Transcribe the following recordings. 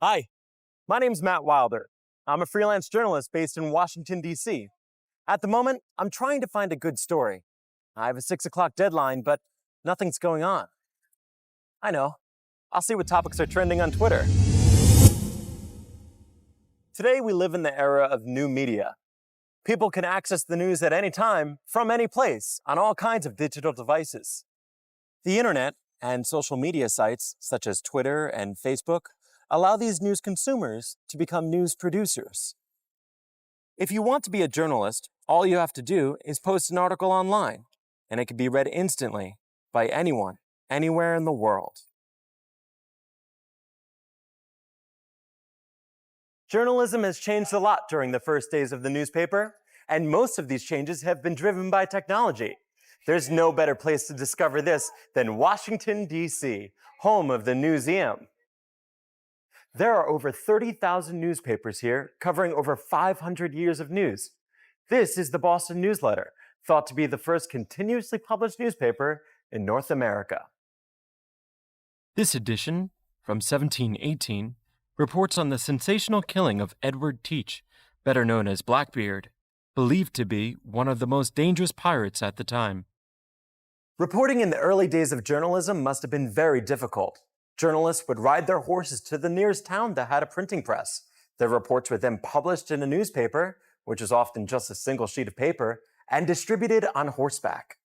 Hi, my name's Matt Wilder. I'm a freelance journalist based in Washington, D.C. At the moment, I'm trying to find a good story. I have a 6 o'clock deadline, but nothing's going on. I know. I'll see what topics are trending on Twitter. Today, we live in the era of new media. People can access the news at any time, from any place, on all kinds of digital devices. The internet and social media sites, such as Twitter and Facebook, allow these news consumers to become news producers. If you want to be a journalist, all you have to do is post an article online, and it can be read instantly by anyone, anywhere in the world. Journalism has changed a lot during the first days of the newspaper, and most of these changes have been driven by technology. There's no better place to discover this than Washington, D.C., home of the Newseum. There are over 30,000 newspapers here, covering over 500 years of news. This is the Boston Newsletter, thought to be the first continuously published newspaper in North America. This edition, from 1718, reports on the sensational killing of Edward Teach, better known as Blackbeard, believed to be one of the most dangerous pirates at the time. Reporting in the early days of journalism must have been very difficult. Journalists would ride their horses to the nearest town that had a printing press. Their reports were then published in a newspaper, which was often just a single sheet of paper, and distributed on horseback.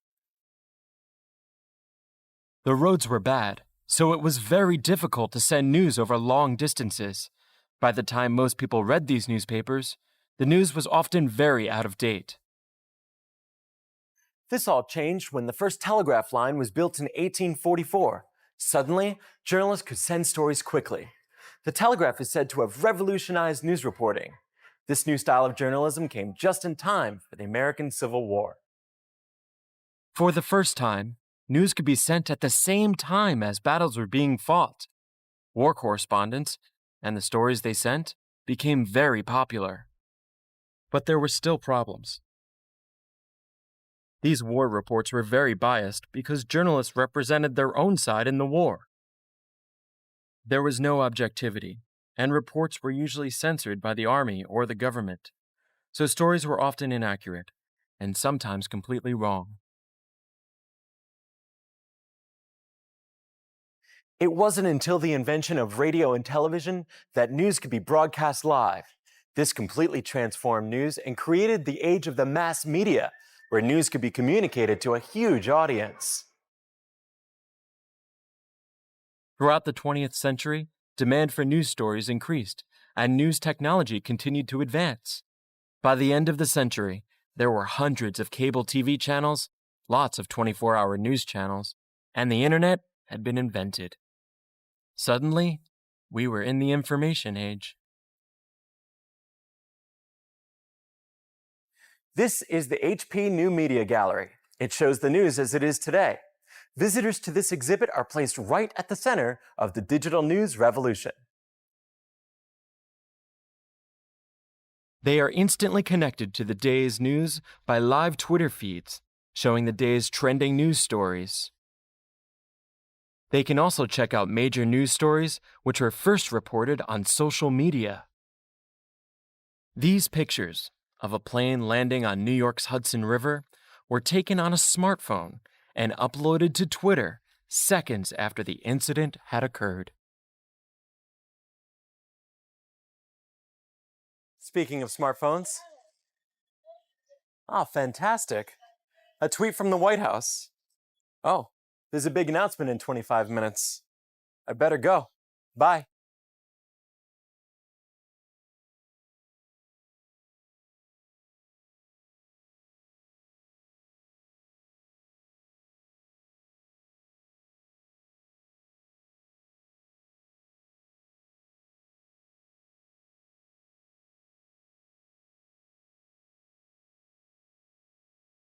The roads were bad, so it was very difficult to send news over long distances. By the time most people read these newspapers, the news was often very out of date. This all changed when the first telegraph line was built in 1844. Suddenly, journalists could send stories quickly. The telegraph is said to have revolutionized news reporting. This new style of journalism came just in time for the American Civil War. For the first time, news could be sent at the same time as battles were being fought. War correspondents, and the stories they sent, became very popular. But there were still problems. These war reports were very biased because journalists represented their own side in the war. There was no objectivity, and reports were usually censored by the army or the government, so stories were often inaccurate, and sometimes completely wrong. It wasn't until the invention of radio and television that news could be broadcast live. This completely transformed news and created the age of the mass media, where news could be communicated to a huge audience. Throughout the 20th century, demand for news stories increased, and news technology continued to advance. By the end of the century, there were hundreds of cable TV channels, lots of 24-hour news channels, and the internet had been invented. Suddenly, we were in the information age. This is the HP New Media Gallery. It shows the news as it is today. Visitors to this exhibit are placed right at the center of the digital news revolution. They are instantly connected to the day's news by live Twitter feeds, showing the day's trending news stories. They can also check out major news stories which were first reported on social media. These pictures of a plane landing on New York's Hudson River were taken on a smartphone and uploaded to Twitter seconds after the incident had occurred. Speaking of smartphones. Oh, fantastic. A tweet from the White House. Oh, there's a big announcement in 25 minutes. I better go. Bye.